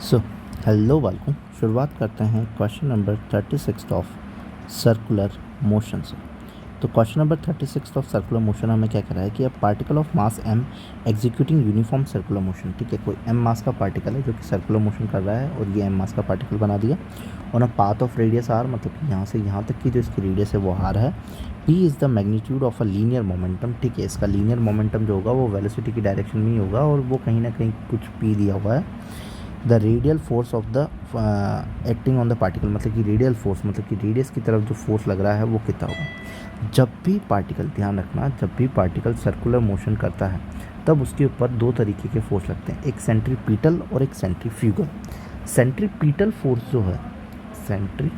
So hello वालेकुम। शुरुआत करते हैं question number 36 of circular motion से। तो question number 36 of circular motion हमें क्या कह रहा है कि a particle of mass m executing uniform circular motion. ठीक है, कोई m मास का पार्टिकल है जो कि सर्कुलर मोशन कर रहा है और ये m मास का पार्टिकल बना दिया और पाथ ऑफ रेडियस r, मतलब कि यहाँ से यहाँ तक की जो इसकी रेडियस है वो r है। p is the magnitude of a linear momentum. ठीक है, इसका लीनियर मोमेंटम जो होगा वो वेलोसिटी की डायरेक्शन में ही होगा और वो कहीं ना कहीं कुछ p दिया हुआ है। The radial force of the acting on the particle, मतलब कि रेडियल फोर्स, मतलब कि रेडियस की तरफ जो फोर्स लग रहा है वो कितना होगा। जब भी पार्टिकल, ध्यान रखना, जब भी पार्टिकल सर्कुलर मोशन करता है तब उसके ऊपर दो तरीके के फोर्स लगते हैं, एक सेंट्रीपिटल और एक सेंट्रीफ्यूगल। सेंट्रीपिटल फोर्स जो है, सेंट्रीपिटल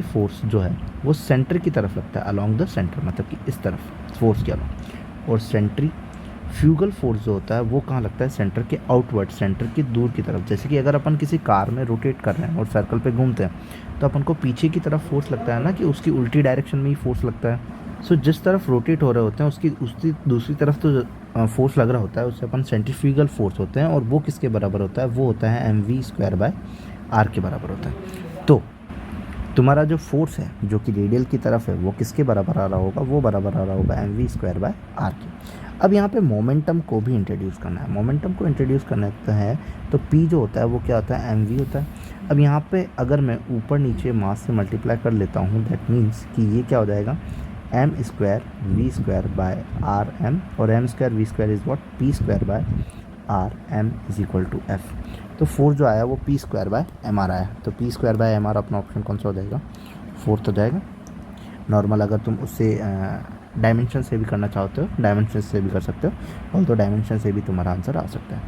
फोर्स जो है वो सेंटर की तरफ लगता है, अलॉन्ग द सेंटर, मतलब कि इस तरफ फोर्स के अलॉन्ग। और सेंट्रीफ्यूगल फोर्स जो होता है वो कहाँ लगता है, सेंटर के आउटवर्ड, सेंटर की दूर की तरफ। जैसे कि अगर अपन किसी कार में रोटेट कर रहे हैं और सर्कल पे घूमते हैं तो अपन को पीछे की तरफ फोर्स लगता है ना, कि उसकी उल्टी डायरेक्शन में ही फोर्स लगता है। सो जिस तरफ रोटेट हो रहे होते हैं उसकी दूसरी तरफ तो फोर्स लग रहा होता है, उससे अपन सेंट्रीफ्यूगल फोर्स होते हैं और वो किसके बराबर होता है, वो होता है mv²/r के बराबर होता है। तो तुम्हारा जो फोर्स है जो कि रेडियल की तरफ है वो किसके बराबर आ रहा होगा, वो बराबर आ रहा होगा mv²/r के। अब यहाँ पे मोमेंटम को भी इंट्रोड्यूस करना है। मोमेंटम को इंट्रोड्यूस करना है तो p जो होता है वो क्या होता है, mv होता है। अब यहाँ पे अगर मैं ऊपर नीचे मास से मल्टीप्लाई कर लेता हूँ, दैट मीन्स कि ये क्या हो जाएगा, m²v²/rm, और m²v² is what, p²/rm is equal to f। तो फोर्स जो आया वो p²/mr आया। तो p²/mr अपना ऑप्शन कौन सा हो जाएगा, फोर्थ हो जाएगा। नॉर्मल अगर तुम उससे डायमेंशन से भी करना चाहते हो, डायमेंशन से भी कर सकते हो, और तो डायमेंशन से भी तुम्हारा आंसर आ सकता है।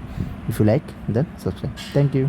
If you like then subscribe. Thank you.